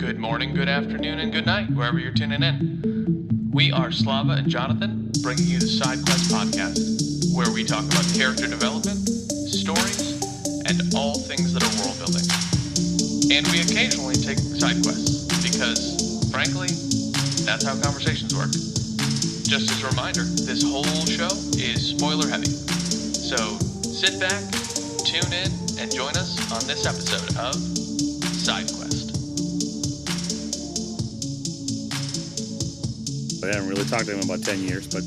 Good morning, good afternoon, and good night, wherever you're tuning in. We are Slava and Jonathan, bringing you the Side Quest podcast, where we talk about character development, stories, and all things that are world building. And we occasionally take side quests, because, frankly, that's how conversations work. Just as a reminder, this whole show is spoiler heavy. So sit back, tune in, and join us on this episode of Side Quest. I haven't really talked to him in about 10 years, but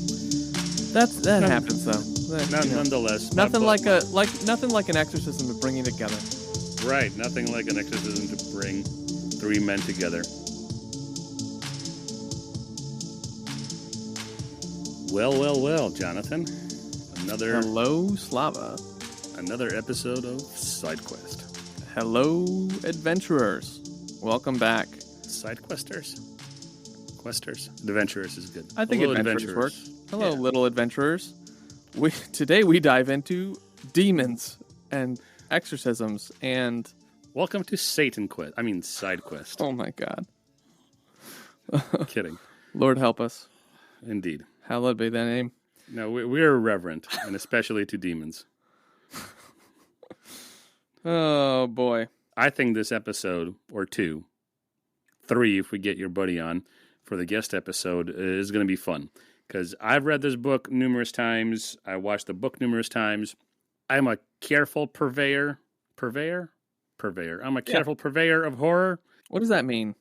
that happens though. Nonetheless, nothing like an exorcism to bring you together. Right, nothing like an exorcism to bring three men together. Well, Jonathan. Hello, Slava. Another episode of Side Quest. Hello, adventurers. Welcome back. Side Questers? Questers? Adventurers is good. I think Hello, adventurers work. Hello, little adventurers. Today we dive into demons and exorcisms and... Welcome to Satan Quest. I mean, Side Quest. Oh my God. Kidding. Lord help us. Indeed. Hallowed be thy name. No, we're reverent, and especially to demons. Oh, boy. I think this episode, or 2, 3 if we get your buddy on for the guest episode, is going to be fun. Because I've read this book numerous times. I watched the book numerous times. I'm a careful purveyor. I'm a careful purveyor of horror. What does that mean?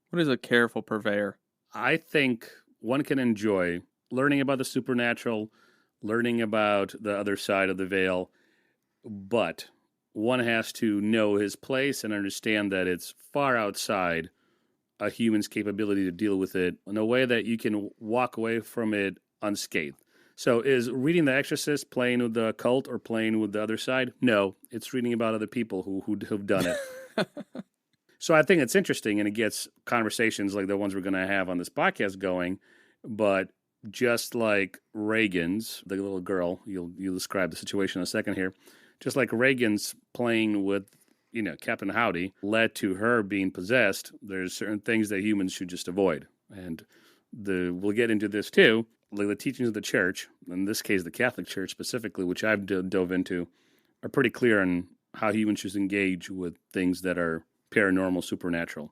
What is a careful purveyor? I think one can enjoy learning about the supernatural, learning about the other side of the veil, but one has to know his place and understand that it's far outside a human's capability to deal with it in a way that you can walk away from it unscathed. So is reading The Exorcist playing with the occult or playing with the other side? No, it's reading about other people who've done it. So I think it's interesting, and it gets conversations like the ones we're going to have on this podcast going, but just like Reagan's, the little girl, you'll describe the situation in a second here, just like Reagan's playing with, Captain Howdy led to her being possessed, there's certain things that humans should just avoid. And we'll get into this too, like the teachings of the church, in this case the Catholic Church specifically, which I've dove into, are pretty clear on how humans should engage with things that are paranormal, supernatural.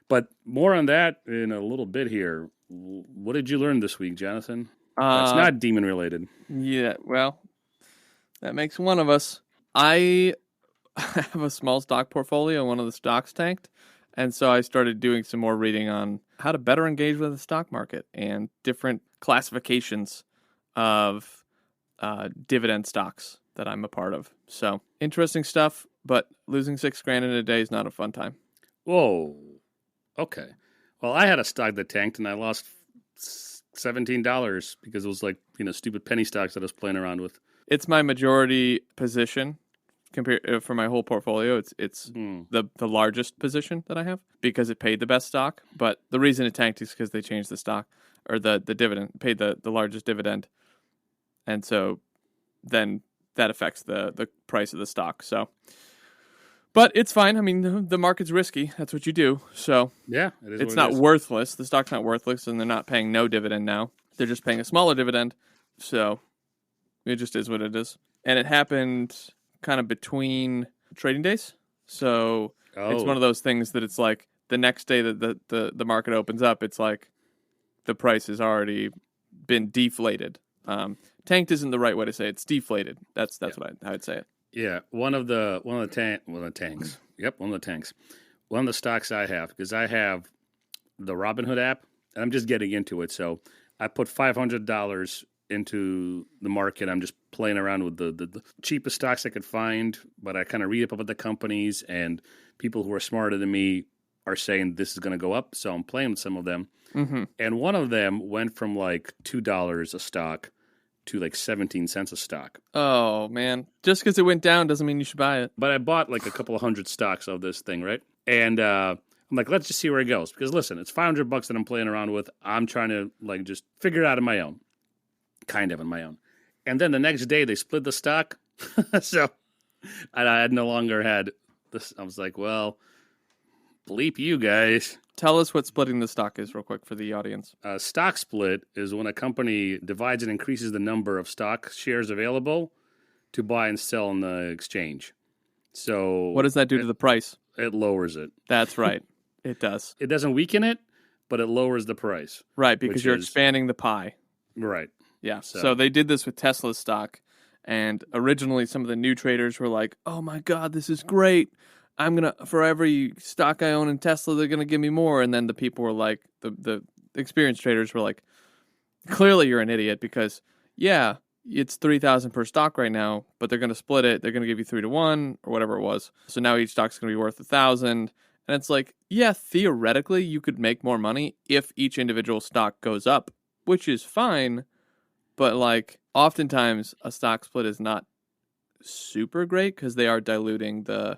But more on that in a little bit here. What did you learn this week, Jonathan? It's not demon related. Yeah, well, that makes one of us. I have a small stock portfolio and one of the stocks tanked. And so I started doing some more reading on how to better engage with the stock market and different classifications of dividend stocks that I'm a part of. So interesting stuff, but losing $6,000 in a day is not a fun time. Whoa. Okay. Well, I had a stock that tanked and I lost $17 because it was like, stupid penny stocks that I was playing around with. It's my majority position compared for my whole portfolio. It's the largest position that I have because it paid the best stock. But the reason it tanked is because they changed the stock or the dividend, paid the largest dividend. And so then that affects the price of the stock. So, but it's fine. I mean, the market's risky. That's what you do. So yeah, it's not worthless. The stock's not worthless, and they're not paying no dividend now. They're just paying a smaller dividend. So it just is what it is. And it happened kind of between trading days. So It's one of those things that it's like the next day that the market opens up, it's like the price has already been deflated. Tanked isn't the right way to say it. It's deflated. That's what I'd say it. Yeah, one of the tanks. Yep, one of the tanks. One of the stocks I have, because I have the Robinhood app, and I'm just getting into it. So I put $500 into the market. I'm just playing around with the cheapest stocks I could find, but I kind of read up about the companies, and people who are smarter than me are saying this is going to go up. So I'm playing with some of them. Mm-hmm. And one of them went from like $2 a stock to like 17 cents a stock. Oh, man. Just because it went down doesn't mean you should buy it. But I bought like a couple of hundred stocks of this thing, right? And I'm like, let's just see where it goes. Because listen, it's $500 that I'm playing around with. I'm trying to like just figure it out on my own. Kind of on my own. And then the next day they split the stock. So I no longer had this. I was like, well, Bleep you guys. Tell us what splitting the stock is real quick for the audience. A stock split is when a company divides and increases the number of stock shares available to buy and sell on the exchange. So What does that do to the price? It lowers it. That's right. It does. It doesn't weaken it, but it lowers the price. Right, because you're expanding the pie. Right. Yeah. So they did this with Tesla's stock. And originally some of the new traders were like, oh my God, this is great. I'm going to, for every stock I own in Tesla, they're going to give me more. And then the people were like, the experienced traders were like, clearly you're an idiot because, yeah, it's 3,000 per stock right now, but they're going to split it. They're going to give you 3-to-1 or whatever it was. So now each stock's going to be worth 1,000. And it's like, yeah, theoretically you could make more money if each individual stock goes up, which is fine. But like oftentimes a stock split is not super great because they are diluting the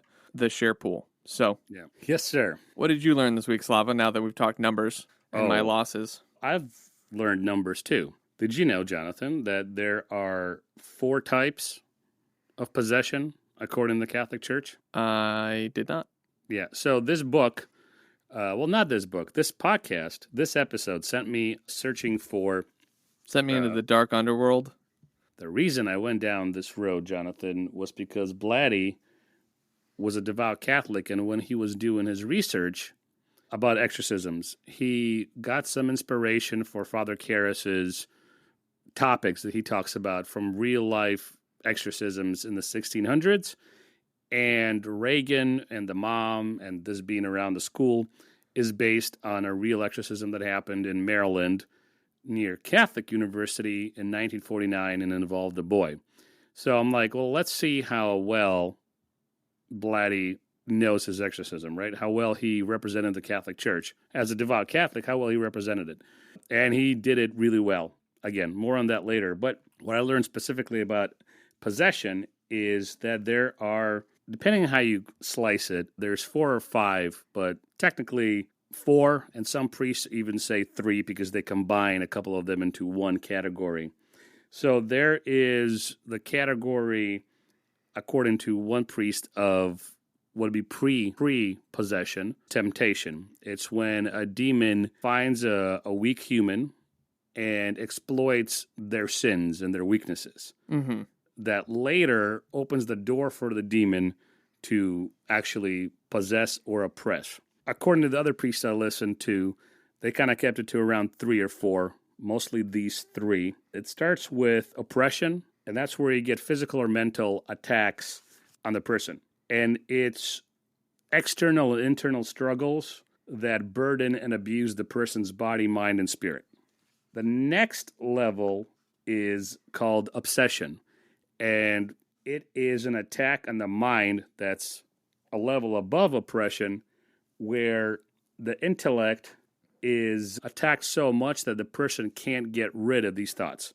share pool. So, yeah. Yes, sir. What did you learn this week, Slava, now that we've talked numbers and my losses? I've learned numbers too. Did you know, Jonathan, that there are 4 types of possession according to the Catholic Church? I did not. Yeah. So this book, not this book, this podcast, this episode sent me searching for... Sent me into the dark underworld. The reason I went down this road, Jonathan, was because Blatty was a devout Catholic, and when he was doing his research about exorcisms, he got some inspiration for Father Karras's topics that he talks about from real-life exorcisms in the 1600s, and Reagan and the mom, and this being around the school, is based on a real exorcism that happened in Maryland near Catholic University in 1949 and involved a boy. So I'm like, well, let's see how well Blatty knows his exorcism, right? How well he represented the Catholic Church. As a devout Catholic, how well he represented it. And he did it really well. Again, more on that later. But what I learned specifically about possession is that there are, depending on how you slice it, there's 4 or 5, but technically 4, and some priests even say 3 because they combine a couple of them into one category. So there is the category, according to one priest, of what would be pre-possession temptation. It's when a demon finds a weak human and exploits their sins and their weaknesses. Mm-hmm. That later opens the door for the demon to actually possess or oppress. According to the other priests I listened to, they kind of kept it to around 3 or 4, mostly these 3. It starts with oppression, and that's where you get physical or mental attacks on the person. And it's external and internal struggles that burden and abuse the person's body, mind, and spirit. The next level is called obsession, and it is an attack on the mind that's a level above oppression, where the intellect is attacked so much that the person can't get rid of these thoughts.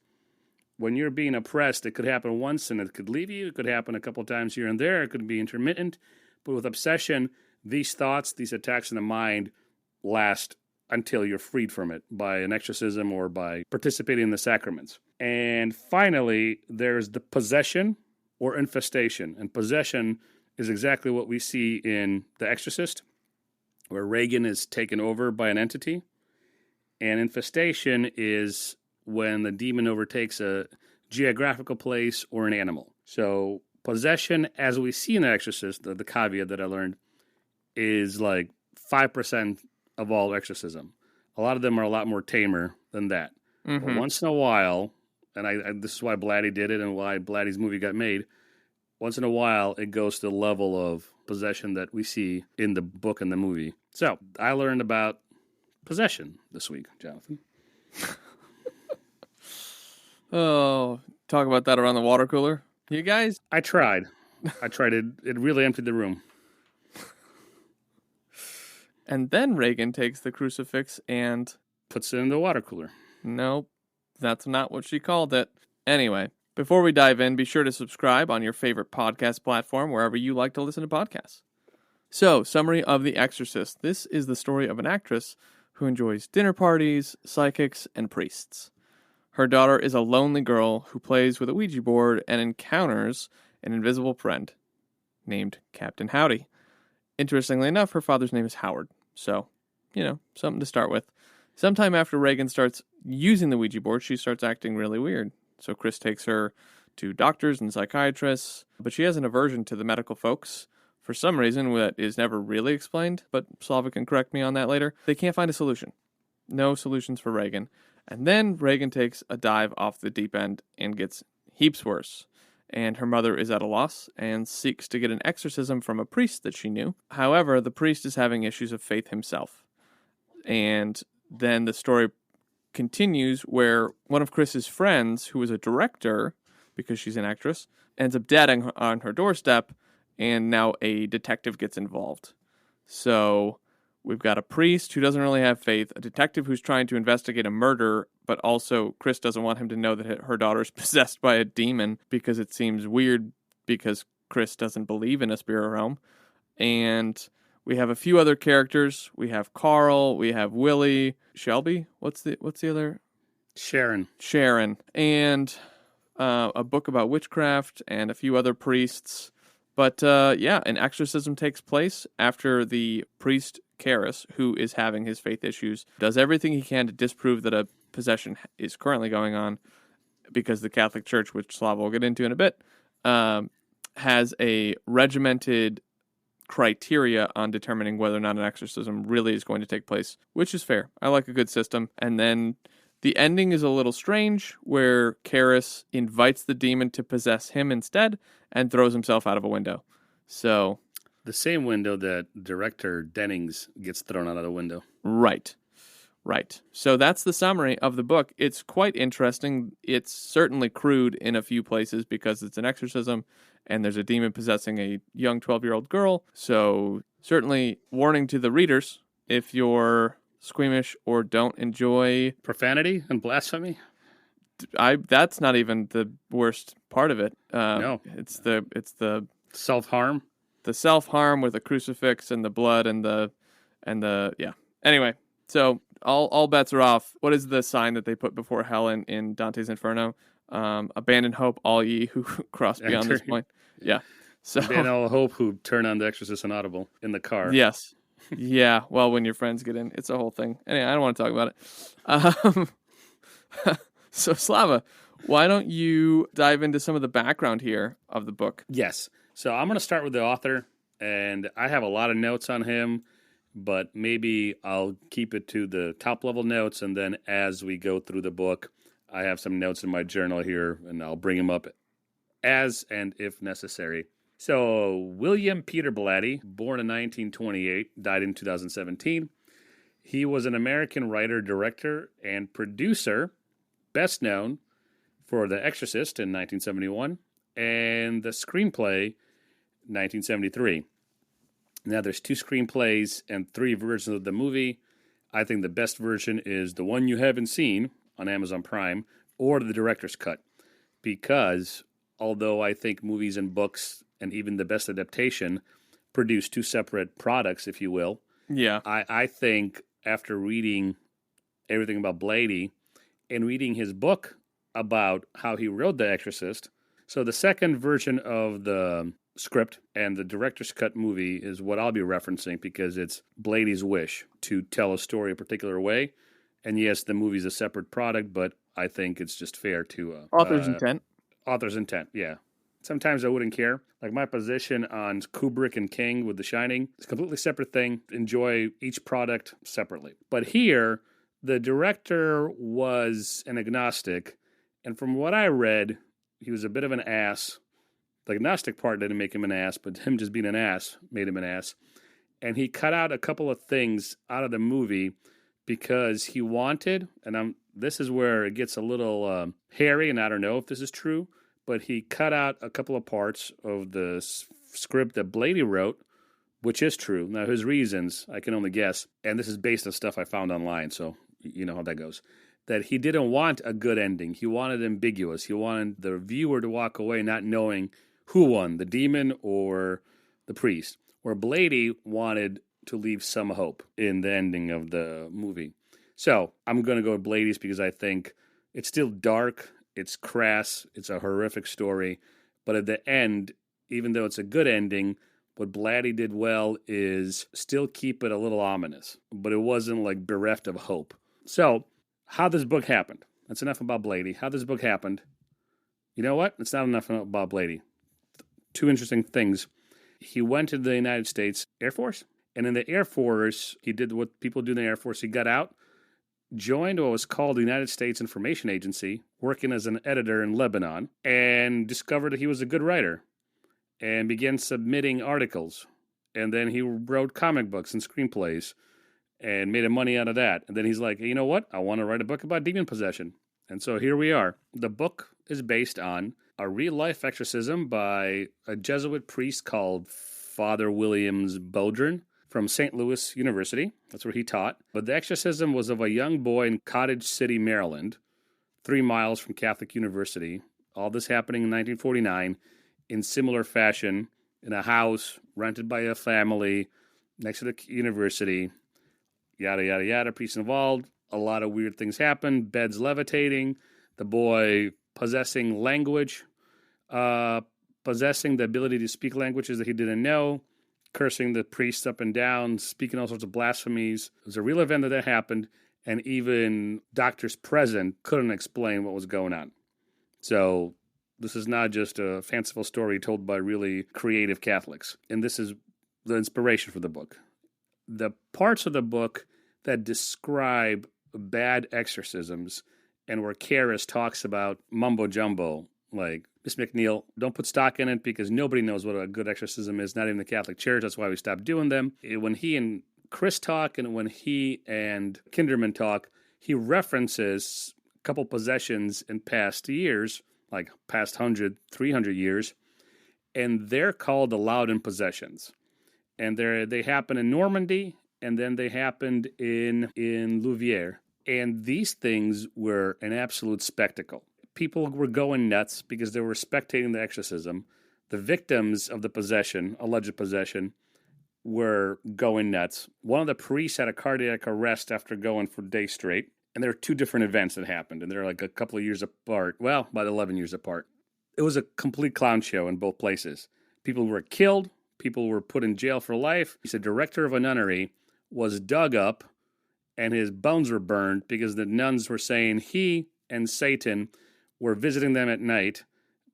When you're being oppressed, it could happen once and it could leave you. It could happen a couple of times here and there. It could be intermittent. But with obsession, these thoughts, these attacks in the mind last until you're freed from it by an exorcism or by participating in the sacraments. And finally, there's the possession or infestation. And possession is exactly what we see in The Exorcist, where Reagan is taken over by an entity. And infestation is when the demon overtakes a geographical place or an animal. So possession, as we see in The Exorcist, the caveat that I learned, is like 5% of all exorcism. A lot of them are a lot more tamer than that. Mm-hmm. But once in a while, and this is why Blatty did it and why Blatty's movie got made, once in a while it goes to the level of possession that we see in the book and the movie. So I learned about possession this week, Jonathan. Oh, talk about that around the water cooler. You guys? I tried. It really emptied the room. And then Reagan takes the crucifix and puts it in the water cooler. Nope, that's not what she called it. Anyway, before we dive in, be sure to subscribe on your favorite podcast platform, wherever you like to listen to podcasts. So, summary of The Exorcist. This is the story of an actress who enjoys dinner parties, psychics, and priests. Her daughter is a lonely girl who plays with a Ouija board and encounters an invisible friend named Captain Howdy. Interestingly enough, her father's name is Howard. So, something to start with. Sometime after Reagan starts using the Ouija board, she starts acting really weird. So Chris takes her to doctors and psychiatrists, but she has an aversion to the medical folks for some reason that is never really explained, but Slava can correct me on that later. They can't find a solution. No solutions for Reagan. And then Reagan takes a dive off the deep end and gets heaps worse. And her mother is at a loss and seeks to get an exorcism from a priest that she knew. However, the priest is having issues of faith himself. And then the story continues where one of Chris's friends, who is a director, because she's an actress, ends up dead on her doorstep, and now a detective gets involved. So we've got a priest who doesn't really have faith, a detective who's trying to investigate a murder, but also Chris doesn't want him to know that her daughter is possessed by a demon because it seems weird because Chris doesn't believe in a spirit realm. And we have a few other characters. We have Carl, we have Willie, Shelby. What's the other? Sharon. And a book about witchcraft and a few other priests. But an exorcism takes place after the priest Karras, who is having his faith issues, does everything he can to disprove that a possession is currently going on, because the Catholic Church, which Slava will get into in a bit, has a regimented criteria on determining whether or not an exorcism really is going to take place, which is fair. I like a good system. And then the ending is a little strange, where Karras invites the demon to possess him instead and throws himself out of a window. So the same window that director Dennings gets thrown out of the window. Right. So that's the summary of the book. It's quite interesting. It's certainly crude in a few places because it's an exorcism and there's a demon possessing a young 12-year-old girl. So certainly warning to the readers, if you're squeamish or don't enjoy profanity and blasphemy. That's not even the worst part of it. No, it's the self-harm. The self-harm with the crucifix and the blood and the yeah. Anyway, so all bets are off. What is the sign that they put before hell in Dante's Inferno? Abandon hope, all ye who cross beyond this point. Yeah. So abandon all hope who turn on the Exorcist inaudible in the car. Yes. Yeah. Well, when your friends get in, it's a whole thing. Anyway, I don't want to talk about it. So Slava, why don't you dive into some of the background here of the book? Yes. So I'm going to start with the author, and I have a lot of notes on him, but maybe I'll keep it to the top-level notes, and then as we go through the book, I have some notes in my journal here, and I'll bring them up as and if necessary. So William Peter Blatty, born in 1928, died in 2017. He was an American writer, director, and producer, best known for The Exorcist in 1971 and the screenplay 1973. Now, there's 2 screenplays and 3 versions of the movie. I think the best version is the one you haven't seen on Amazon Prime or the director's cut, because although I think movies and books and even the best adaptation produce 2 separate products, if you will, yeah, I think after reading everything about Blatty and reading his book about how he wrote The Exorcist, so the second version of the script and the director's cut movie is what I'll be referencing, because it's Blatty's wish to tell a story a particular way. And yes, the movie's a separate product, but I think it's just fair to... author's intent. Author's intent, yeah. Sometimes I wouldn't care. Like my position on Kubrick and King with The Shining, it's a completely separate thing. Enjoy each product separately. But here, the director was an agnostic, and from what I read, he was a bit of an ass. The agnostic part didn't make him an ass, but him just being an ass made him an ass. And he cut out a couple of things out of the movie because he wanted, and this is where it gets a little hairy, and I don't know if this is true, but he cut out a couple of parts of the script that Blatty wrote, which is true. Now, his reasons, I can only guess, and this is based on stuff I found online, so you know how that goes, that he didn't want a good ending. He wanted ambiguous. He wanted the viewer to walk away not knowing who won, the demon or the priest, where Blatty wanted to leave some hope in the ending of the movie. So I'm going to go with Blatty's because I think it's still dark, it's crass, it's a horrific story, but at the end, even though it's a good ending, What Blatty did well is still keep it a little ominous, but it wasn't like bereft of hope. So, how this book happened. That's enough about Blatty. How this book happened. You know what? It's not enough about Blatty. Two interesting things. He went to the United States Air Force, and in the Air Force, he did what people do in the Air Force. He got out, joined what was called the United States Information Agency, working as an editor in Lebanon, and discovered that he was a good writer, and began submitting articles. And then he wrote comic books and screenplays, and made money out of that. And then he's like, hey, you know what? I want to write a book about demon possession. And so here we are. The book is based on a real-life exorcism by a Jesuit priest called Father William Blatty from St. Louis University. That's where he taught. But the exorcism was of a young boy in Cottage City, Maryland, 3 miles from Catholic University. All this happening in 1949 in similar fashion in a house rented by a family next to the university. Yada, yada, yada. Priests involved. A lot of weird things happen. Beds levitating. The boy possessing language. Possessing the ability to speak languages that he didn't know. Cursing the priests up and down. Speaking all sorts of blasphemies. It was a real event that happened. And even doctors present couldn't explain what was going on. So this is not just a fanciful story told by really creative Catholics. And this is the inspiration for the book. The parts of the book that describe bad exorcisms and where Karras talks about mumbo-jumbo, like, Miss McNeil, don't put stock in it because nobody knows what a good exorcism is, not even the Catholic Church. That's why we stopped doing them. When he and Chris talk and when he and Kinderman talk, he references a couple possessions in past years, like past 100, 300 years, and they're called the Loudon possessions. And they happen in Normandy, and then they happened in Louviers. And these things were an absolute spectacle. People were going nuts because they were spectating the exorcism. The victims of the possession, alleged possession, were going nuts. One of the priests had a cardiac arrest after going for days straight. And there were 2 different events that happened, and they're like a couple of years apart. Well, about 11 years apart. It was a complete clown show in both places. People were killed. People were put in jail for life. He's a director of a nunnery, was dug up, and his bones were burned because the nuns were saying he and Satan were visiting them at night,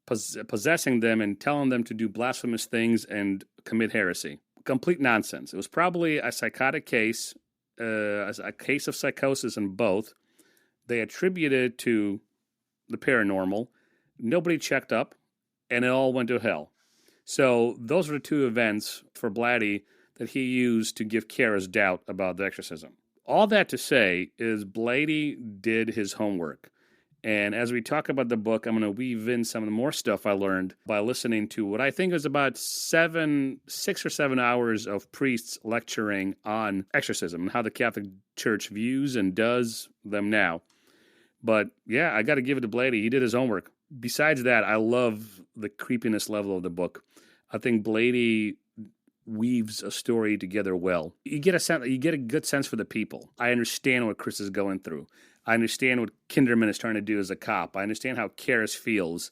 possessing them and telling them to do blasphemous things and commit heresy. Complete nonsense. It was probably a psychotic case, a case of psychosis in both. They attributed it to the paranormal. Nobody checked up, and it all went to hell. So those are the 2 events for Blatty that he used to give Karras doubt about the exorcism. All that to say is Blatty did his homework. And as we talk about the book, I'm going to weave in some of the more stuff I learned by listening to what I think is about 6 or 7 hours of priests lecturing on exorcism and how the Catholic Church views and does them now. But yeah, I got to give it to Blatty. He did his homework. Besides that, I love the creepiness level of the book. I think Blatty weaves a story together well. You get a good sense for the people. I understand what Chris is going through. I understand what Kinderman is trying to do as a cop. I understand how Karras feels,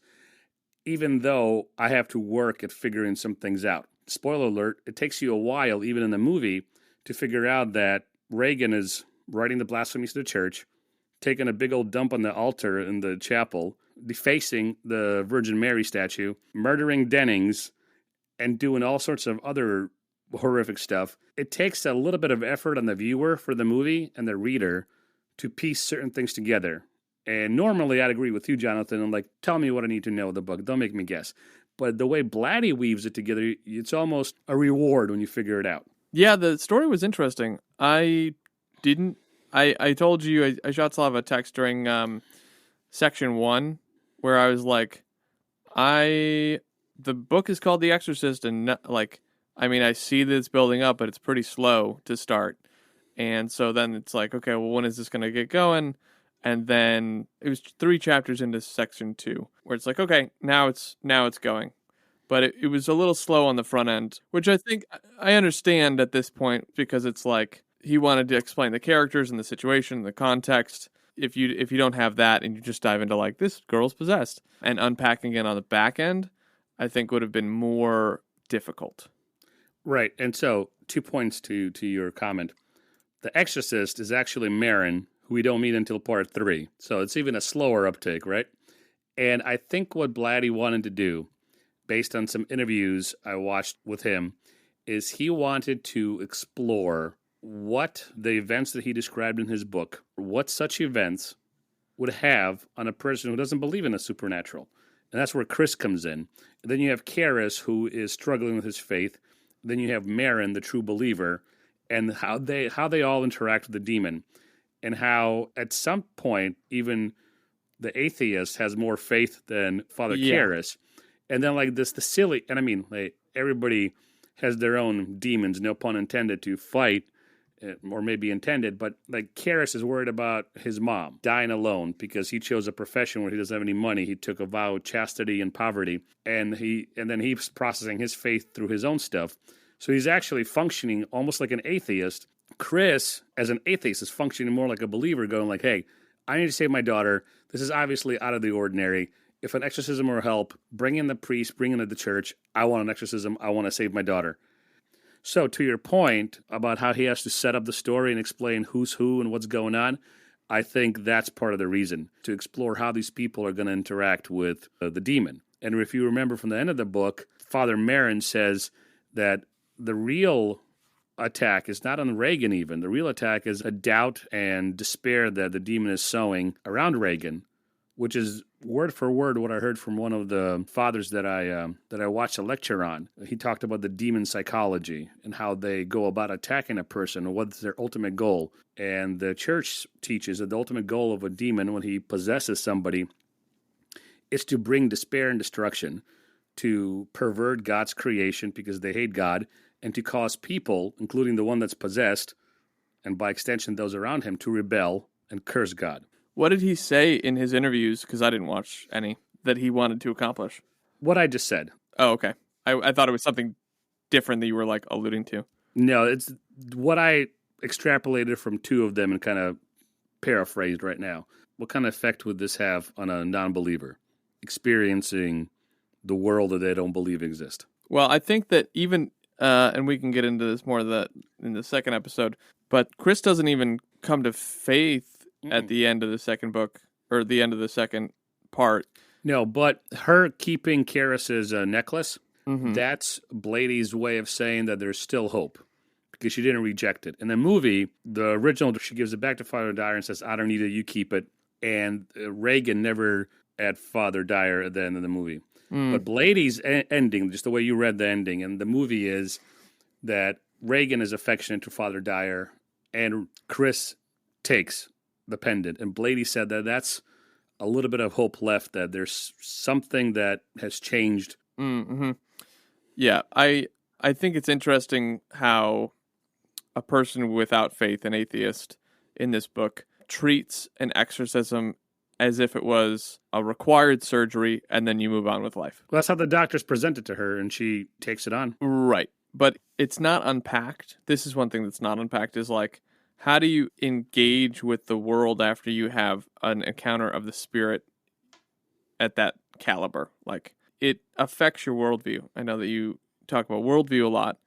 even though I have to work at figuring some things out. Spoiler alert, it takes you a while, even in the movie, to figure out that Reagan is writing the blasphemies to the church, taking a big old dump on the altar in the chapel, defacing the Virgin Mary statue, murdering Dennings, and doing all sorts of other horrific stuff. It takes a little bit of effort on the viewer for the movie and the reader to piece certain things together. And normally I'd agree with you, Jonathan, and like, tell me what I need to know of the book. Don't make me guess. But the way Blatty weaves it together, it's almost a reward when you figure it out. Yeah, the story was interesting. I told you, I shot Slava a text during section 1 where I was like, the book is called The Exorcist, and I see that it's building up, but it's pretty slow to start. And so then it's like, okay, well, when is this going to get going? And then it was 3 chapters into section 2 where it's like, okay, now it's going. But it was a little slow on the front end, which I think I understand at this point because it's like he wanted to explain the characters and the situation, the context. If you don't have that and you just dive into like, this girl's possessed and unpacking it on the back end, I think would have been more difficult. Right. And so 2 points to your comment. The Exorcist is actually Marin, who we don't meet until part 3. So it's even a slower uptake, right? And I think what Blatty wanted to do, based on some interviews I watched with him, is he wanted to explore what the events that he described in his book, what such events would have on a person who doesn't believe in the supernatural. And that's where Chris comes in. And then you have Karis, who is struggling with his faith. Then you have Marin, the true believer, and how they all interact with the demon, and how at some point even the atheist has more faith than Father Karras. And then like this, the silly, and I mean, like, everybody has their own demons, no pun intended, to fight, or maybe intended, but like Karras is worried about his mom dying alone because he chose a profession where he doesn't have any money. He took a vow of chastity and poverty, and then he's processing his faith through his own stuff. So he's actually functioning almost like an atheist. Chris, as an atheist, is functioning more like a believer, going like, hey, I need to save my daughter. This is obviously out of the ordinary. If an exorcism will help, bring in the priest, bring in the church. I want an exorcism. I want to save my daughter. So to your point about how he has to set up the story and explain who's who and what's going on, I think that's part of the reason, to explore how these people are going to interact with the demon. And if you remember from the end of the book, Father Marin says that the real attack is not on Reagan even. The real attack is a doubt and despair that the demon is sowing around Reagan, which is word for word what I heard from one of the fathers that I watched a lecture on. He talked about the demon psychology and how they go about attacking a person and what's their ultimate goal. And the church teaches that the ultimate goal of a demon when he possesses somebody is to bring despair and destruction, to pervert God's creation because they hate God, and to cause people, including the one that's possessed, and by extension those around him, to rebel and curse God. What did he say in his interviews, because I didn't watch any, that he wanted to accomplish? What I just said. Oh, okay. I thought it was something different that you were like alluding to. No, it's what I extrapolated from two of them and kind of paraphrased right now. What kind of effect would this have on a non-believer experiencing the world that they don't believe exists? Well, I think that even, and we can get into this more in the second episode, but Chris doesn't even come to faith at the end of the second book, or the end of the second part. No, but her keeping Karras's necklace, that's Blatty's way of saying that there's still hope, because she didn't reject it. In the movie, the original, she gives it back to Father Dyer and says, I don't need it, you keep it. And Reagan never had Father Dyer at the end of the movie. But Blatty's ending, just the way you read the ending, and the movie is that Reagan is affectionate to Father Dyer, and Chris takes the pendant. And Blatty said that that's a little bit of hope left, that there's something that has changed. Yeah, I think it's interesting how a person without faith, an atheist, in this book, treats an exorcism as if it was a required surgery, and then you move on with life. Well, that's how the doctors present it to her, and she takes it on. Right. But it's not unpacked. This is one thing that's not unpacked, is like, how do you engage with the world after you have an encounter of the spirit at that caliber? Like, it affects your worldview. I know that you talk about worldview a lot,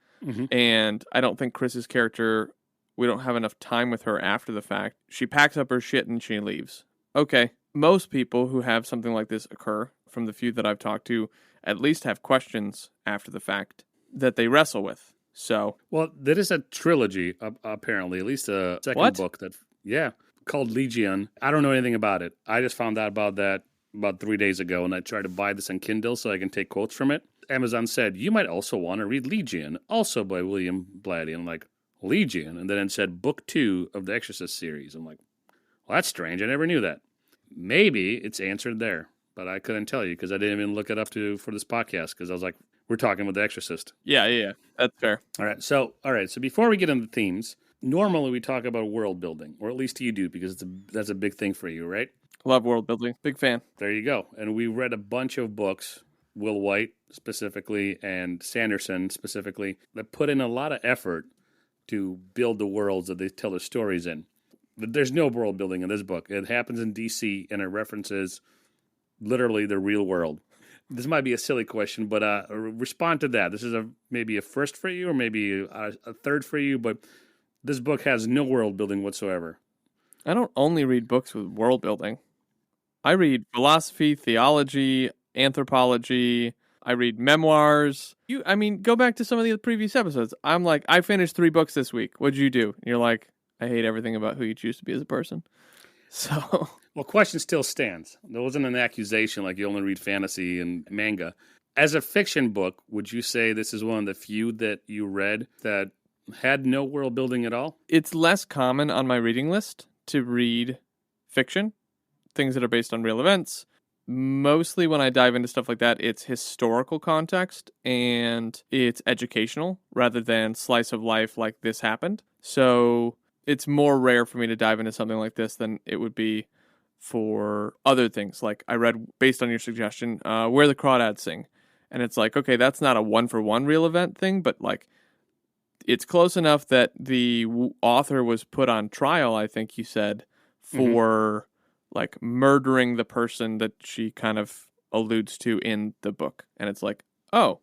and I don't think Chris's character, we don't have enough time with her after the fact. She packs up her shit and she leaves. Okay, most people who have something like this occur, from the few that I've talked to, at least have questions after the fact that they wrestle with. So, well, there is a trilogy, apparently, at least a second book called Legion. I don't know anything about it. I just found out about that about 3 days ago, and I tried to buy this on Kindle so I can take quotes from it. Amazon said, you might also want to read Legion, also by William Blatty. I'm like, Legion? And then it said book 2 of the Exorcist series. I'm like, well, that's strange. I never knew that. Maybe it's answered there, but I couldn't tell you because I didn't even look it up for this podcast, because I was like, we're talking about the Exorcist. Yeah. That's fair. All right. So before we get into themes, normally we talk about world building, or at least you do, because that's a big thing for you, right? Love world building. Big fan. There you go. And we read a bunch of books, Will White specifically and Sanderson specifically, that put in a lot of effort to build the worlds that they tell their stories in. But there's no world building in this book. It happens in D.C. and it references literally the real world. This might be a silly question, but respond to that. This is maybe a first for you or maybe a third for you, but this book has no world building whatsoever. I don't only read books with world building. I read philosophy, theology, anthropology. I read memoirs. Go back to some of the previous episodes. I'm like, I finished 3 books this week. What'd you do? And you're like, I hate everything about who you choose to be as a person. So, well, question still stands. There wasn't an accusation like you only read fantasy and manga. As a fiction book, would you say this is one of the few that you read that had no world building at all? It's less common on my reading list to read fiction, things that are based on real events. Mostly when I dive into stuff like that, it's historical context and it's educational rather than slice of life like this happened. So it's more rare for me to dive into something like this than it would be for other things. Like I read, based on your suggestion, Where the Crawdads Sing. And it's like, okay, that's not a one-for-one real event thing, but like it's close enough that the author was put on trial, I think you said, for like murdering the person that she kind of alludes to in the book. And it's like, oh,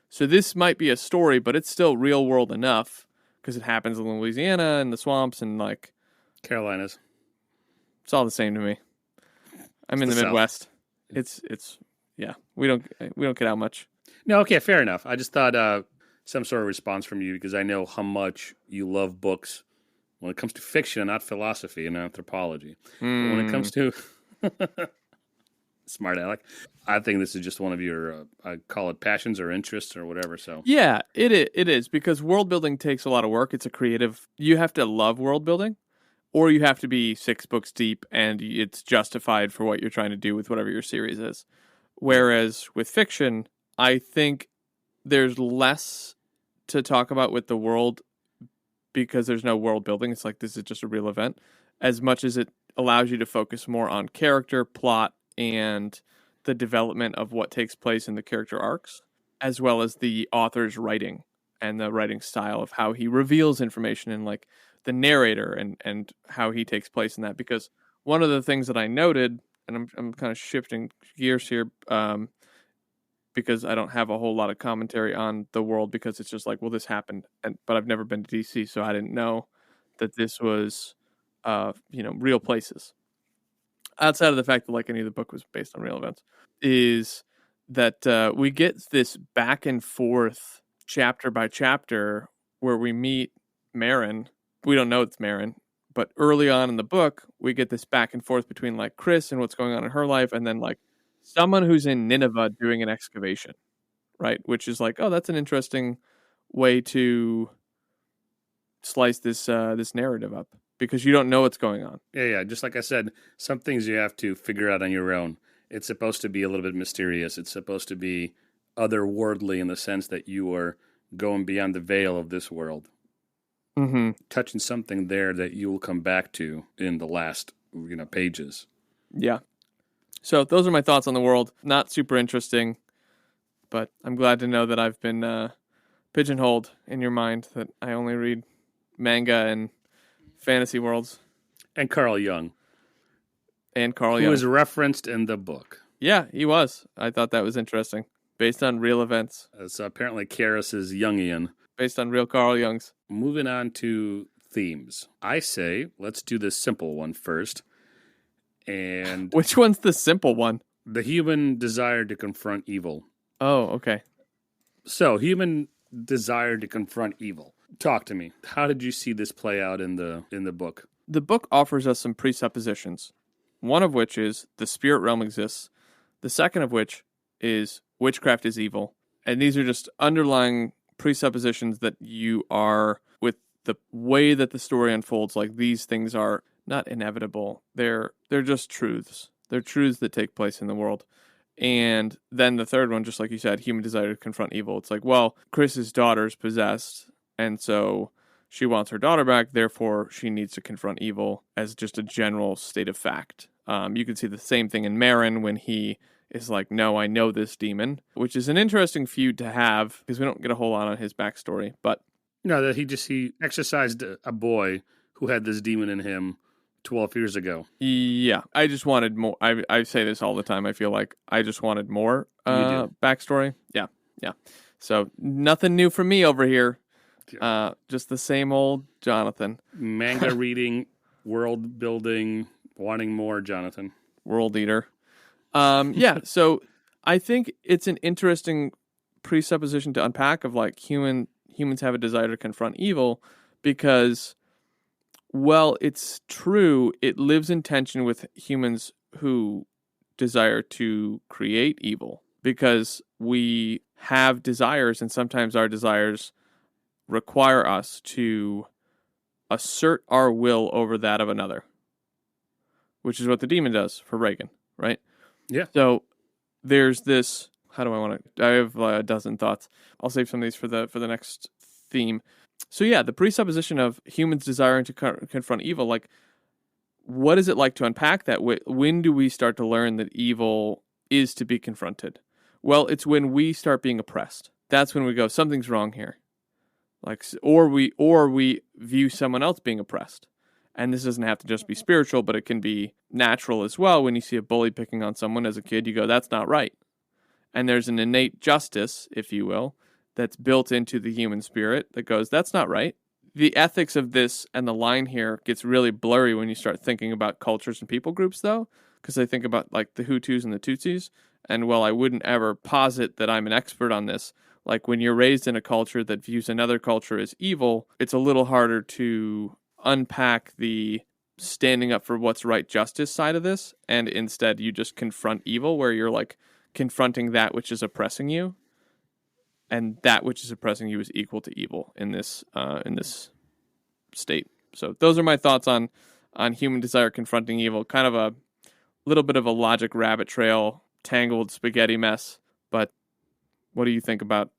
so this might be a story, but it's still real world enough because it happens in Louisiana and the swamps and like Carolinas. It's all the same to me. I'm in the Midwest. It's yeah. We don't get out much. No, okay, fair enough. I just thought some sort of response from you because I know how much you love books when it comes to fiction, not philosophy and anthropology. But when it comes to smart aleck, I think this is just one of your I call it passions or interests or whatever. So yeah, it is because world building takes a lot of work. It's a creative. You have to love world building, or you have to be 6 books deep and it's justified for what you're trying to do with whatever your series is. Whereas with fiction, I think there's less to talk about with the world because there's no world building. It's like this is just a real event, as much as it allows you to focus more on character, plot, and the development of what takes place in the character arcs, as well as the author's writing and the writing style of how he reveals information and like the narrator and how he takes place in that. Because one of the things that I noted, and I'm kind of shifting gears here, because I don't have a whole lot of commentary on the world because it's just like, well, this happened, but I've never been to DC, so I didn't know that this was, real places. Outside of the fact that like any of the book was based on real events, is that we get this back and forth chapter by chapter where we meet Marin. We don't know it's Marin, but early on in the book, we get this back and forth between like Chris and what's going on in her life, and then like someone who's in Nineveh doing an excavation, right? Which is like, oh, that's an interesting way to slice this narrative up because you don't know what's going on. Yeah. Just like I said, some things you have to figure out on your own. It's supposed to be a little bit mysterious. It's supposed to be otherworldly in the sense that you are going beyond the veil of this world. Touching something there that you will come back to in the last, pages. Yeah. So those are my thoughts on the world. Not super interesting, but I'm glad to know that I've been pigeonholed in your mind, that I only read manga and fantasy worlds. And Carl Jung. Who is referenced in the book. Yeah, he was. I thought that was interesting. Based on real events. So apparently Karis is Jungian. Based on real Carl Jungs. Moving on to themes. I say, let's do the simple one first. And which one's the simple one? The human desire to confront evil. Oh, okay. So, human desire to confront evil. Talk to me. How did you see this play out in the book? The book offers us some presuppositions. One of which is the spirit realm exists. The second of which is witchcraft is evil. And these are just underlying presuppositions that you are, with the way that the story unfolds, like these things are not inevitable. They're just truths. They're truths that take place in the world. And then the third one, just like you said, human desire to confront evil. It's like, well, Chris's daughter's possessed, and so she wants her daughter back, therefore she needs to confront evil as just a general state of fact. You can see the same thing in Marin when he is like, no, I know this demon, which is an interesting feud to have because we don't get a whole lot on his backstory. But that he exercised a boy who had this demon in him 12 years ago. Yeah, I just wanted more. I say this all the time. I feel like I just wanted more backstory. Yeah. So nothing new from me over here. Just the same old Jonathan. Manga reading, world building, wanting more, Jonathan. World eater. So I think it's an interesting presupposition to unpack of like humans have a desire to confront evil because, well, it's true. It lives in tension with humans who desire to create evil because we have desires, and sometimes our desires require us to assert our will over that of another, which is what the demon does for Reagan, right? Yeah. So there's this. How do I want to? I have a dozen thoughts. I'll save some of these for the next theme. So yeah, the presupposition of humans desiring to confront evil, like, what is it like to unpack that? When do we start to learn that evil is to be confronted? Well, it's when we start being oppressed. That's when we go, something's wrong here. Like, or we view someone else being oppressed. And this doesn't have to just be spiritual, but it can be natural as well. When you see a bully picking on someone as a kid, you go, that's not right. And there's an innate justice, if you will, that's built into the human spirit that goes, that's not right. The ethics of this and the line here gets really blurry when you start thinking about cultures and people groups, though, because I think about like the Hutus and the Tutsis. And while I wouldn't ever posit that I'm an expert on this, like when you're raised in a culture that views another culture as evil, it's a little harder to unpack the standing up for what's right justice side of this. And instead you just confront evil, where you're like confronting that which is oppressing you. And that which is oppressing you is equal to evil in this state. So those are my thoughts on human desire confronting evil. Kind of a little bit of a logic rabbit trail, tangled spaghetti mess. But what do you think about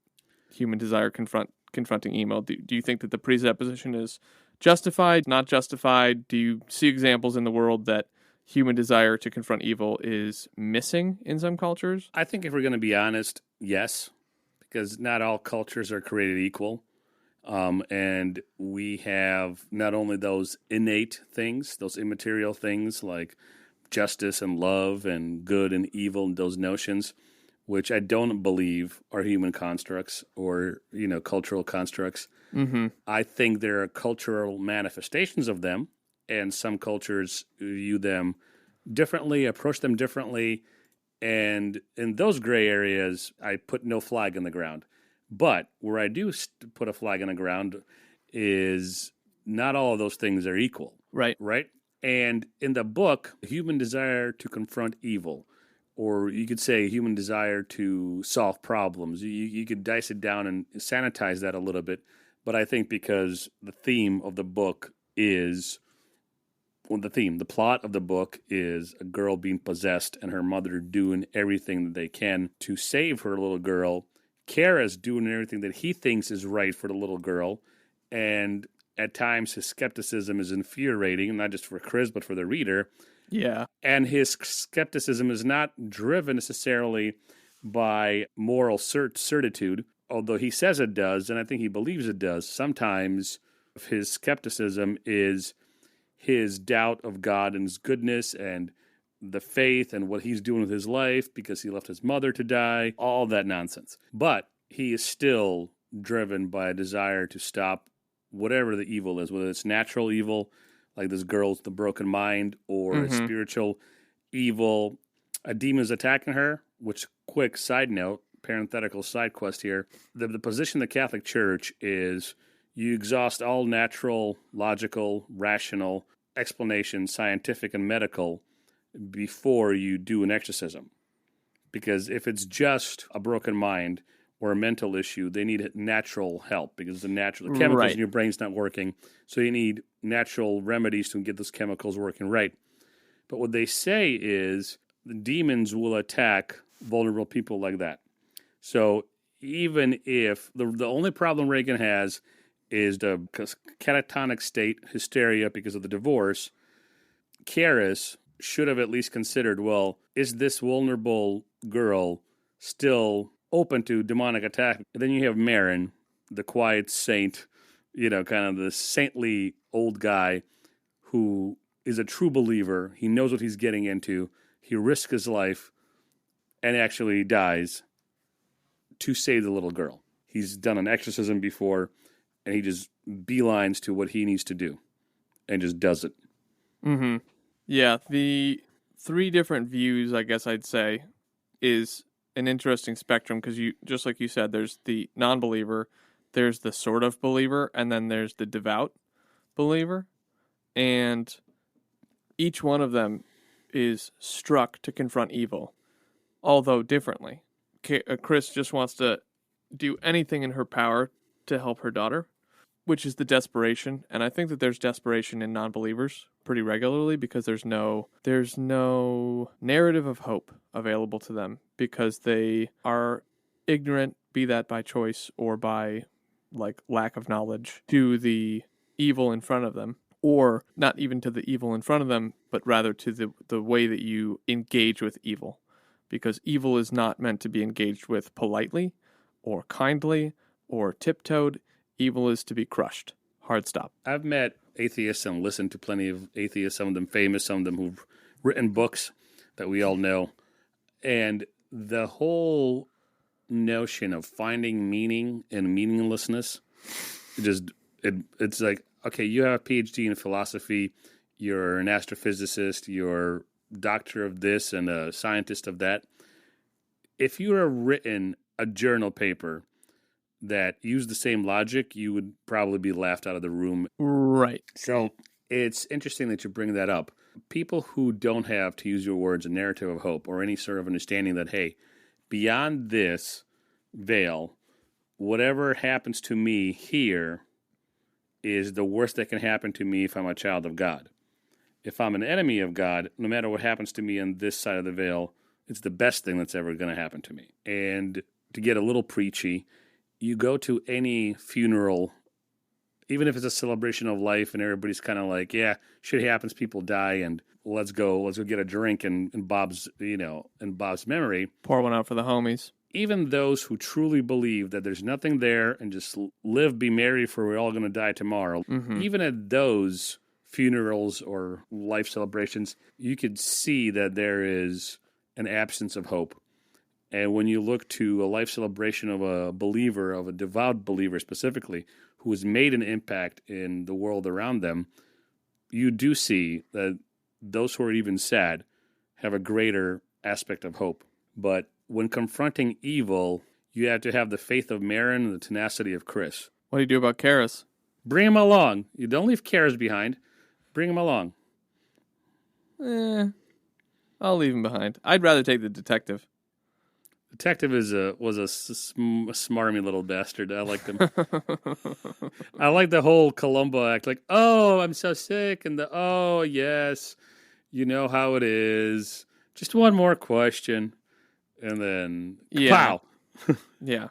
human desire confronting evil? Do you think that the presupposition is justified, not justified? Do you see examples in the world that human desire to confront evil is missing in some cultures? I think if we're going to be honest, yes. Because not all cultures are created equal. And we have not only those innate things, those immaterial things like justice and love and good and evil and those notions, which I don't believe are human constructs or, cultural constructs. Mm-hmm. I think there are cultural manifestations of them, and some cultures view them differently, approach them differently. And in those gray areas, I put no flag in the ground. But where I do put a flag in the ground is not all of those things are equal. Right. Right? And in the book, human desire to confront evil, or you could say human desire to solve problems, you could dice it down and sanitize that a little bit. But I think because the theme of the book is... the plot of the book is a girl being possessed and her mother doing everything that they can to save her little girl. Kara's doing everything that he thinks is right for the little girl. And at times his skepticism is infuriating, not just for Chris, but for the reader. Yeah. And his skepticism is not driven necessarily by moral certitude, although he says it does, and I think he believes it does. Sometimes his skepticism is his doubt of God and his goodness and the faith and what he's doing with his life because he left his mother to die, all that nonsense. But he is still driven by a desire to stop whatever the evil is, whether it's natural evil, like this girl's the broken mind, or a spiritual evil. A demon's attacking her, which, quick side note, parenthetical side quest here, the position of the Catholic Church is you exhaust all natural, logical, rational explanation, scientific and medical, before you do an exorcism. Because if it's just a broken mind or a mental issue, they need natural help because the chemicals in your brain's not working. So you need natural remedies to get those chemicals working right. But what they say is the demons will attack vulnerable people like that. So even if the only problem Reagan has is the catatonic state, hysteria because of the divorce, Karis should have at least considered, well, is this vulnerable girl still open to demonic attack? And then you have Marin, the quiet saint, kind of the saintly old guy who is a true believer. He knows what he's getting into. He risks his life and actually dies to save the little girl. He's done an exorcism before, and he just beelines to what he needs to do and just does it. Mm-hmm. Yeah, the 3 different views, I guess I'd say, is an interesting spectrum because you, just like you said, there's the non-believer, there's the sort of believer, and then there's the devout believer. And each one of them is struck to confront evil, although differently. Chris just wants to do anything in her power to help her daughter, which is the desperation. And I think that there's desperation in non-believers pretty regularly because there's no narrative of hope available to them because they are ignorant, be that by choice or by lack of knowledge, to the evil in front of them. Or not even to the evil in front of them, but rather to the way that you engage with evil. Because evil is not meant to be engaged with politely or kindly or tiptoed. Evil is to be crushed. Hard stop. I've met atheists and listened to plenty of atheists, some of them famous, some of them who've written books that we all know. And the whole notion of finding meaning in meaninglessness, it's like, okay, you have a PhD in philosophy, you're an astrophysicist, you're a doctor of this and a scientist of that. If you had written a journal paper that used the same logic, you would probably be laughed out of the room. Right. So it's interesting that you bring that up. People who don't have, to use your words, a narrative of hope or any sort of understanding that, hey, beyond this veil, whatever happens to me here is the worst that can happen to me if I'm a child of God. If I'm an enemy of God, no matter what happens to me on this side of the veil, it's the best thing that's ever going to happen to me. And to get a little preachy, you go to any funeral, even if it's a celebration of life and everybody's kind of like, yeah, shit happens, people die, and let's go get a drink in Bob's memory. Pour one out for the homies. Even those who truly believe that there's nothing there and just live, be merry, for we're all going to die tomorrow, even at those funerals or life celebrations, you could see that there is an absence of hope. And when you look to a life celebration of a believer, of a devout believer specifically, who has made an impact in the world around them, you do see that those who are even sad have a greater aspect of hope. But when confronting evil, you have to have the faith of Marin and the tenacity of Chris. What do you do about Karis? Bring him along. You don't leave Karis behind. Bring him along. I'll leave him behind. I'd rather take the detective. Detective was a smarmy little bastard. I liked him. I like the whole Columbo act. Like, oh, I'm so sick. And oh, yes, you know how it is. Just one more question. And then, pow. Yeah,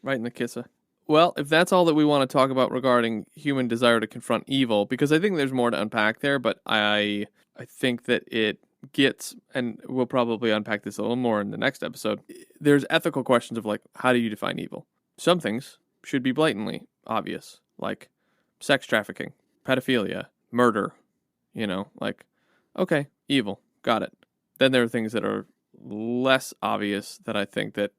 right in the kisser. Well, if that's all that we want to talk about regarding human desire to confront evil, because I think there's more to unpack there, but I think that it gets, and we'll probably unpack this a little more in the next episode, there's ethical questions of how do you define evil? Some things should be blatantly obvious, like sex trafficking, pedophilia, murder, okay, evil, got it. Then there are things that are less obvious that I think that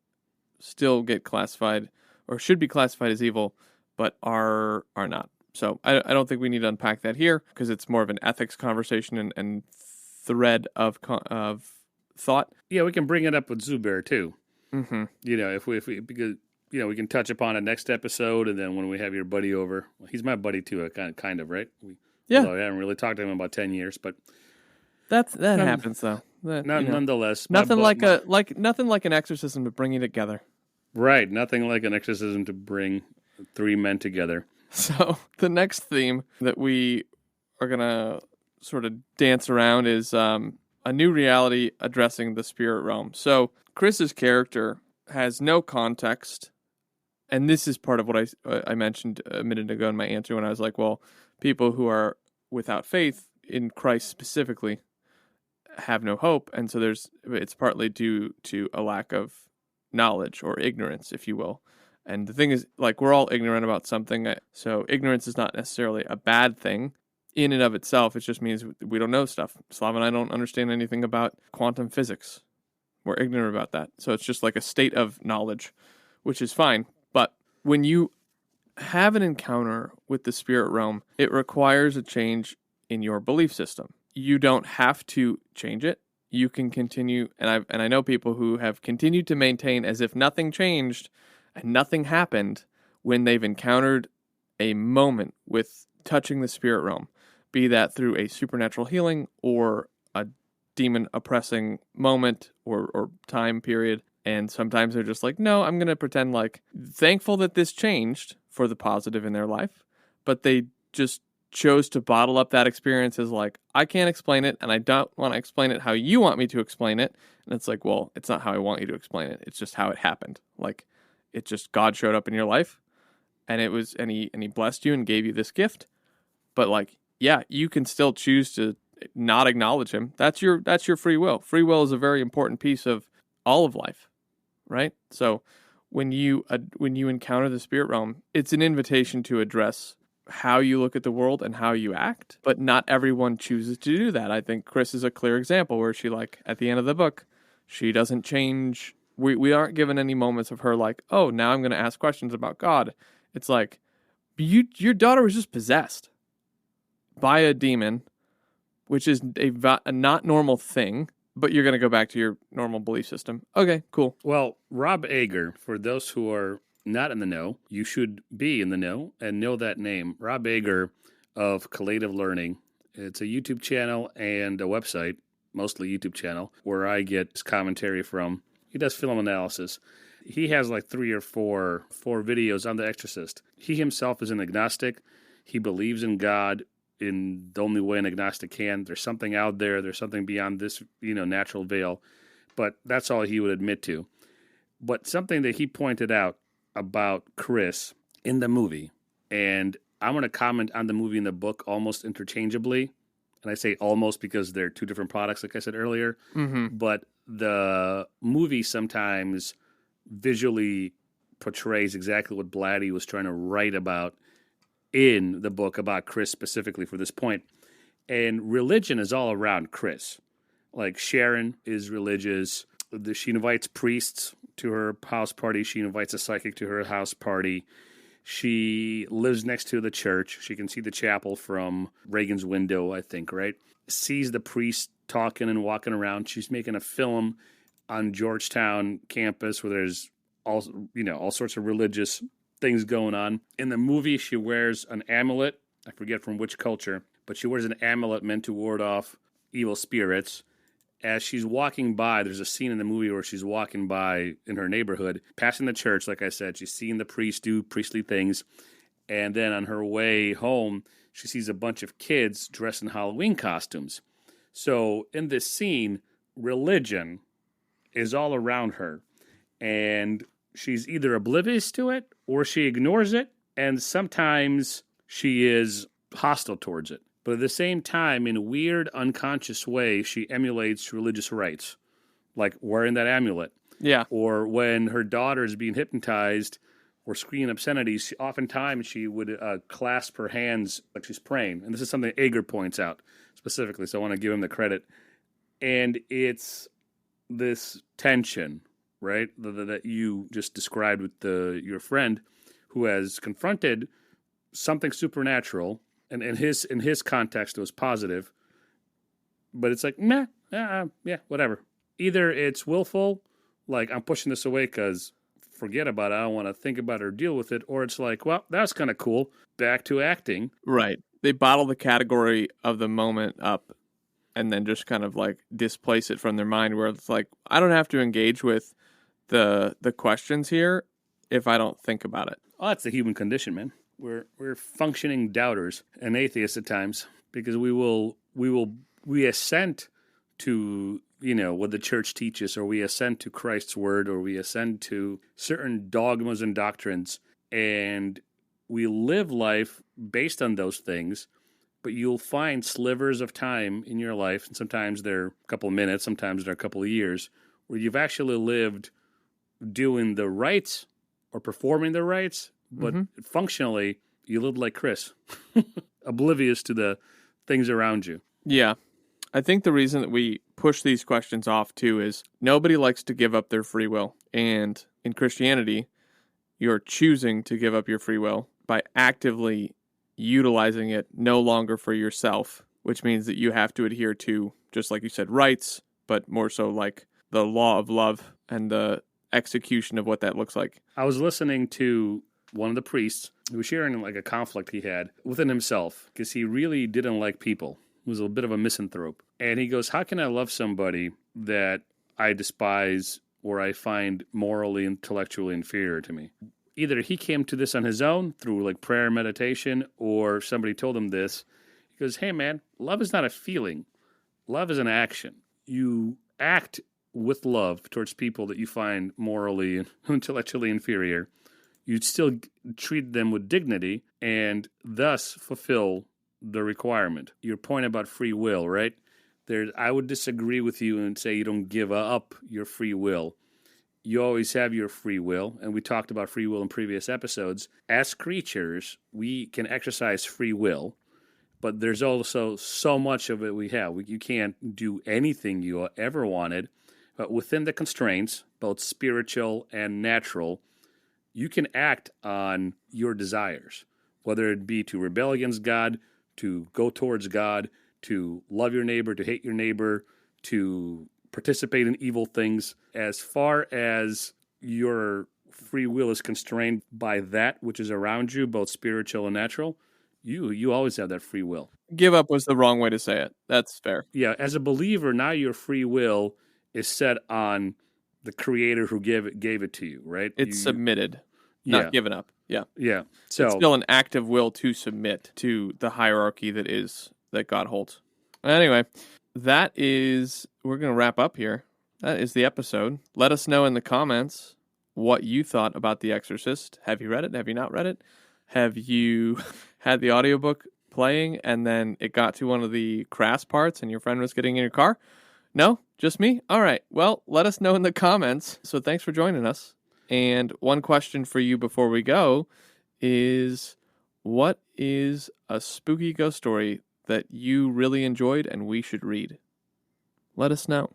still get classified or should be classified as evil, but are not. So I don't think we need to unpack that here because it's more of an ethics conversation and thread of thought. Yeah, we can bring it up with Zubair too. Mm-hmm. If we because we can touch upon it next episode, and then when we have your buddy over, he's my buddy too, kind of, right? Yeah, I haven't really talked to him in about 10 years, but that happens though. Nonetheless, nothing like an exorcism to bring you together. Right, nothing like an exorcism to bring 3 men together. So the next theme that we are gonna sort of dance around is a new reality addressing the spirit realm. So Chris's character has no context, and this is part of what I mentioned a minute ago in my answer when I was like, well, people who are without faith in Christ specifically have no hope, and so it's partly due to a lack of knowledge or ignorance, if you will. And the thing is, we're all ignorant about something, so ignorance is not necessarily a bad thing. in and of itself, it just means we don't know stuff. Slava and I don't understand anything about quantum physics. We're ignorant about that. So it's just like a state of knowledge, which is fine. But when you have an encounter with the spirit realm, it requires a change in your belief system. You don't have to change it. You can continue, and I know people who have continued to maintain as if nothing changed and nothing happened when they've encountered a moment with touching the spirit realm, be that through a supernatural healing or a demon oppressing moment or time period. And sometimes they're just like, no, I'm going to pretend like thankful that this changed for the positive in their life, but they just chose to bottle up that experience as like, I can't explain it, and I don't want to explain it how you want me to explain it. And it's like, well, it's not how I want you to explain it. It's just how it happened. Like, it's just God showed up in your life, and he blessed you and gave you this gift. But like, yeah, you can still choose to not acknowledge him. That's your free will. Free will is a very important piece of all of life, right? So when you encounter the spirit realm, it's an invitation to address how you look at the world and how you act, but not everyone chooses to do that. I think Chris is a clear example where she, like, at the end of the book, she doesn't change. We aren't given any moments of her like, oh, now I'm going to ask questions about God. It's like, your daughter was just possessed by a demon, which is a not normal thing, but you're going to go back to your normal belief system. Okay, cool. Well, Rob Ager, for those who are not in the know, you should be in the know and know that name. Rob Ager of Collative Learning. It's a YouTube channel and a website, mostly YouTube channel, where I get commentary from. He does film analysis. He has like 3 or 4 videos on The Exorcist. He himself is an agnostic. He believes in God in the only way an agnostic can. There's something out there. There's something beyond this, natural veil. But that's all he would admit to. But something that he pointed out about Chris in the movie, and I'm going to comment on the movie and the book almost interchangeably. And I say almost because they're 2 different products, like I said earlier. Mm-hmm. But the movie sometimes visually portrays exactly what Blatty was trying to write about in the book about Chris specifically for this point. And religion is all around Chris. Like Sharon is religious. She invites priests to her house party. She invites a psychic to her house party. She lives next to the church. She can see the chapel from Reagan's window, I think, right? Sees the priest talking and walking around. She's making a film on Georgetown campus where there's all sorts of religious things going on. In the movie, she wears an amulet. I forget from which culture, but she wears an amulet meant to ward off evil spirits. As she's walking by, there's a scene in the movie where she's walking by in her neighborhood, passing the church, like I said. She's seeing the priest do priestly things. And then on her way home, she sees a bunch of kids dressed in Halloween costumes. So in this scene, religion is all around her. And she's either oblivious to it or she ignores it. And sometimes she is hostile towards it. But at the same time, in a weird, unconscious way, she emulates religious rites, like wearing that amulet. Yeah. Or when her daughter is being hypnotized or screaming obscenities, oftentimes she would clasp her hands like she's praying. And this is something Ager points out specifically, so I want to give him the credit. And it's this tension, right, that you just described with your friend who has confronted something supernatural. And in his context, it was positive. But it's like, yeah, whatever. Either it's willful, like I'm pushing this away because forget about it, I don't want to think about it or deal with it. Or it's like, well, that's kind of cool. Back to acting. Right. They bottle the category of the moment up and then just kind of like displace it from their mind where it's like, I don't have to engage with the questions here if I don't think about it. Oh, that's the human condition, man. We're functioning doubters and atheists at times because we assent to what the church teaches, or we assent to Christ's word, or we assent to certain dogmas and doctrines, and we live life based on those things. But you'll find slivers of time in your life, and sometimes they're a couple of minutes, sometimes they're a couple of years, where you've actually lived doing the rites or performing the rites. But functionally, you lived like Chris, oblivious to the things around you. Yeah. I think the reason that we push these questions off, too, is nobody likes to give up their free will. And in Christianity, you're choosing to give up your free will by actively utilizing it no longer for yourself, which means that you have to adhere to, just like you said, rights, but more so like the law of love and the execution of what that looks like. I was listening to one of the priests who was sharing like a conflict he had within himself because he really didn't like people. He was a bit of a misanthrope. And he goes, how can I love somebody that I despise or I find morally, intellectually inferior to me? Either he came to this on his own through like prayer and meditation, or somebody told him this. He goes, hey man, love is not a feeling. Love is an action. You act with love towards people that you find morally and intellectually inferior. You'd still treat them with dignity and thus fulfill the requirement. Your point about free will, right? I would disagree with you and say you don't give up your free will. You always have your free will, and we talked about free will in previous episodes. As creatures, we can exercise free will, but there's also so much of it we have. You can't do anything you ever wanted, but within the constraints, both spiritual and natural, you can act on your desires, whether it be to rebel against God, to go towards God, to love your neighbor, to hate your neighbor, to participate in evil things. As far as your free will is constrained by that which is around you, both spiritual and natural, you always have that free will. Give up was the wrong way to say it. That's fair. Yeah, as a believer, now your free will is set on the Creator who gave it to you, right? It's submitted, not given up. Yeah. Yeah. So it's still an active will to submit to the hierarchy that God holds. Anyway, we're going to wrap up here. That is the episode. Let us know in the comments what you thought about The Exorcist. Have you read it? Have you not read it? Have you had the audiobook playing and then it got to one of the crass parts and your friend was getting in your car? No? Just me? All right. Well, let us know in the comments. So thanks for joining us. And one question for you before we go is, what is a spooky ghost story that you really enjoyed and we should read? Let us know.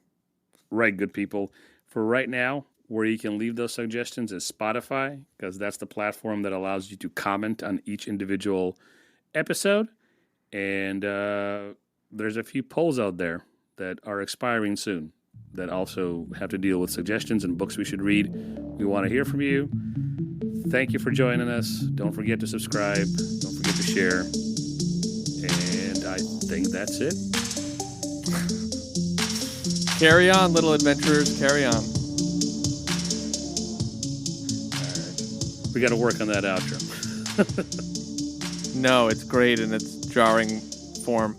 Right, good people. For right now, where you can leave those suggestions is Spotify, because that's the platform that allows you to comment on each individual episode. And there's a few polls out there that are expiring soon that also have to deal with suggestions and books we should read. We want to hear from you. Thank you for joining us. Don't forget to subscribe. Don't forget to share. And I think that's it. Carry on, little adventurers. Carry on. All right. We got to work on that outro. No, it's great in its jarring form.